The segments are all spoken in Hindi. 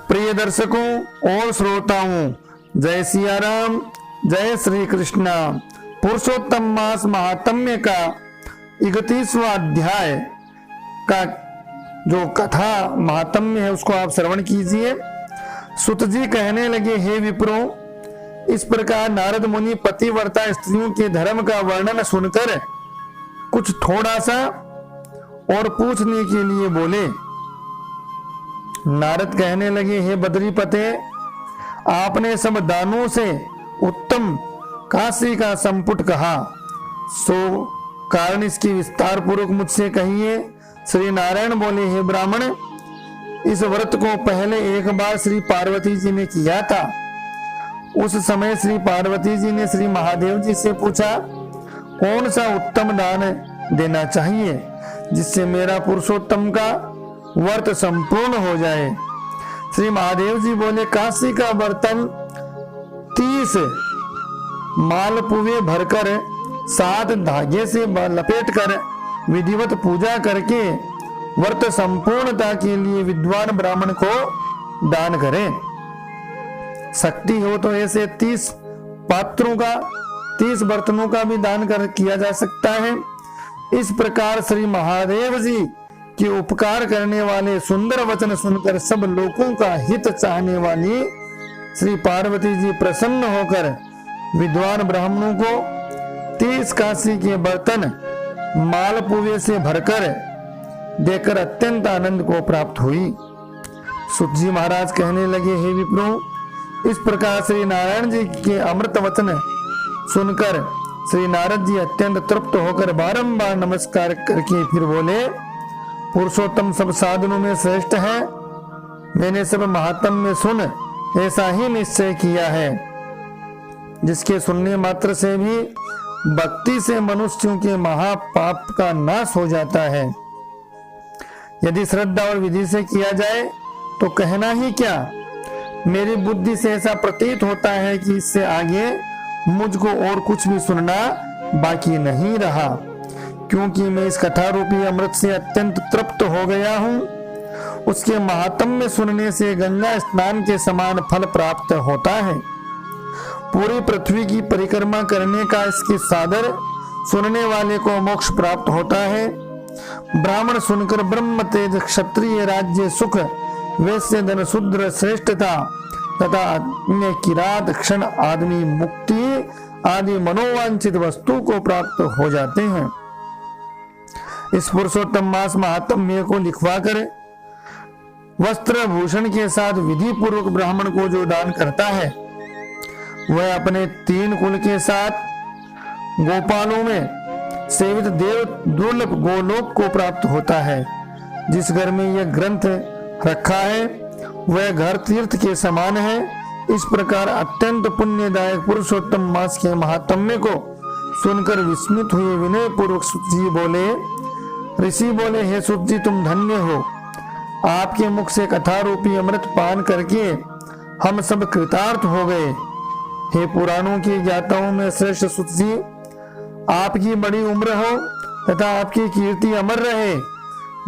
प्रिय दर्शकों और श्रोताओं, जय सिया राम, जय श्री कृष्ण। पुरुषोत्तम मास महात्म्य का 31वां अध्याय का जो कथा महात्म्य है उसको आप श्रवण कीजिए। सुत जी कहने लगे, हे विप्रो, इस प्रकार नारद मुनि पतिव्रता स्त्रियों के धर्म का वर्णन सुनकर कुछ थोड़ा सा और पूछने के लिए बोले। नारद कहने लगे, हे बद्रीपते, आपने सब दानों से उत्तम काशी का संपुट कहा, सो कारण इसकी विस्तार पूर्वक मुझसे कहिए। श्री नारायण बोले, हे ब्राह्मण, इस व्रत को पहले एक बार श्री पार्वती जी ने किया था। उस समय श्री पार्वती जी ने श्री महादेव जी से पूछा, कौन सा उत्तम दान देना चाहिए जिससे मेरा पुरुषोत्तम का व्रत संपूर्ण हो जाए। श्री महादेव जी बोले, काशी का बर्तन 30 मालपुए भरकर 7 धागे से लपेटकर विधिवत पूजा करके व्रत संपूर्णता के लिए विद्वान ब्राह्मण को दान करें। शक्ति हो तो ऐसे 30 पात्रों का, 30 बर्तनों का भी दान किया जा सकता है। इस प्रकार श्री महादेव जी के उपकार करने वाले सुंदर वचन सुनकर सब लोगों का हित चाहने वाली श्री पार्वती जी प्रसन्न होकर विद्वान ब्राह्मणों को 30 काशी के बर्तन मालपुए से भरकर देकर अत्यंत आनंद को प्राप्त हुई। सुत जी महाराज कहने लगे, हे विप्रो, इस प्रकार श्री नारायण जी के अमृत वचन सुनकर श्री नारद जी अत्यंत तृप्त होकर बारंबार नमस्कार करके फिर बोले, पुरुषोत्तम सब साधनों में श्रेष्ठ है। मैंने सब महात्म में सुन ऐसा ही निश्चय किया है, जिसके सुनने मात्र से भी भक्ति से मनुष्यों के महापाप का नाश हो जाता है। यदि श्रद्धा और विधि से किया जाए तो कहना ही क्या। मेरी बुद्धि से ऐसा प्रतीत होता है कि इससे आगे मुझको और कुछ भी सुनना बाकी नहीं रहा, क्योंकि मैं इस कथा रूपी अमृत से अत्यंत तृप्त हो गया हूँ। उसके महात्म्य सुनने से गंगा स्नान के समान फल प्राप्त होता है। पूरी पृथ्वी की परिक्रमा करने का इसके सादर सुनने वाले को मोक्ष प्राप्त होता है। ब्राह्मण सुनकर ब्रह्म तेज, क्षत्रिय राज्य सुख, वैश्य धन शूद्र श्रेष्ठता तथा अन्य किरात क्षण आदमी मुक्ति आदि मनोवांछित वस्तु को प्राप्त हो जाते हैं। इस पुरुषोत्तम मास महात्म्य को लिखवा कर वस्त्र भूषण के साथ विधि पूर्वक ब्राह्मण को जो दान करता है, वह अपने 3 कुल के साथ गोपालों में सेवित देव दुर्लभ गोलोक को प्राप्त होता है। जिस घर में यह ग्रंथ रखा है वह घर तीर्थ के समान है। इस प्रकार अत्यंत पुण्यदायक पुरुषोत्तम मास के महात्म्य को सुनकर विस्मित हुए विनय पूर्वक सुत जी बोले, ऋषि बोले, हे सुत जी, तुम धन्य हो। आपके मुख से कथा रूपी अमृत पान करके हम सब कृतार्थ हो गए। हे पुराणों की ज्ञाताओं में श्रेष्ठ सुत जी, आपकी बड़ी उम्र हो तथा आपकी कीर्ति अमर रहे।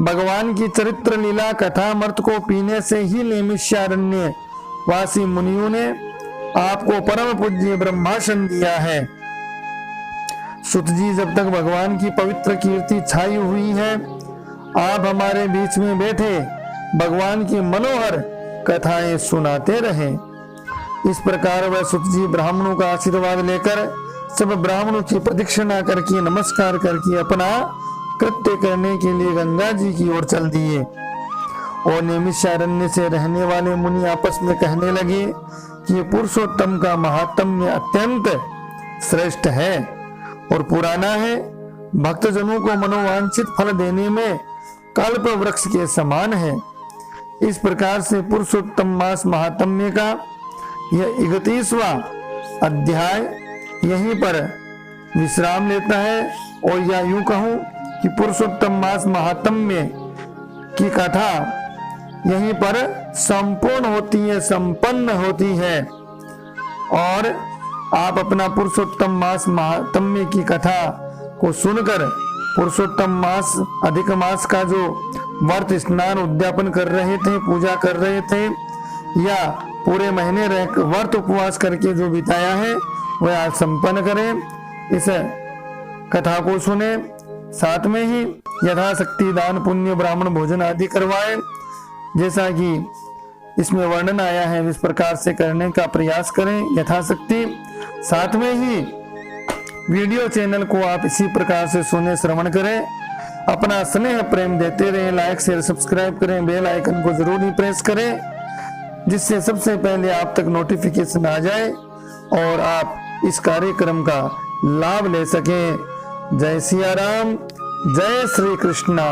भगवान की चरित्र लीला कथा अमृत को पीने से ही नैमिषारण्य वासी मुनियों ने आपको परम पूज्य ब्रह्मासन दिया है। सुत जी, जब तक भगवान की पवित्र कीर्ति छाई हुई है, आप हमारे बीच में बैठे भगवान की मनोहर कथाएं सुनाते रहे। इस प्रकार वह सुत जी ब्राह्मणों का आशीर्वाद लेकर सब ब्राह्मणों की प्रदक्षिणा करके नमस्कार करके अपना कृत्य करने के लिए गंगा जी की ओर चल दिए। और नैमिषारण्य से रहने वाले मुनि आपस में कहने लगे कि पुरुषोत्तम का महात्म्य अत्यंत श्रेष्ठ है और पुराना है। भक्तजनों को मनोवांछित फल देने में कल्प वृक्ष के समान है। इस प्रकार से पुरुषोत्तम मास महात्म्य का यह 31वां अध्याय यहीं पर विश्राम लेता है। और या यूं कहूं कि पुरुषोत्तम मास महात्म्य की कथा यहीं पर संपूर्ण होती है, संपन्न होती है। और आप अपना पुरुषोत्तम मास महात्म्य की कथा को सुनकर पुरुषोत्तम मास अधिक मास का जो व्रत स्नान उद्यापन कर रहे थे, पूजा कर रहे थे, या पूरे महीने रह व्रत उपवास करके जो बिताया है वह आज संपन्न करें। इस कथा को सुने, साथ में ही यथाशक्ति दान पुण्य ब्राह्मण भोजन आदि करवाएं, जैसा कि इसमें वर्णन आया है इस प्रकार से करने का प्रयास करें यथाशक्ति। साथ में ही वीडियो चैनल को आप इसी प्रकार से सुने श्रवण करें, अपना स्नेह प्रेम देते रहें, लाइक शेयर सब्सक्राइब करें, बेल आइकन को जरूर ही प्रेस करें, जिससे सबसे पहले आप तक नोटिफिकेशन आ जाए और आप इस कार्यक्रम का लाभ ले सकें। जय सिया राम, जय श्री कृष्णा।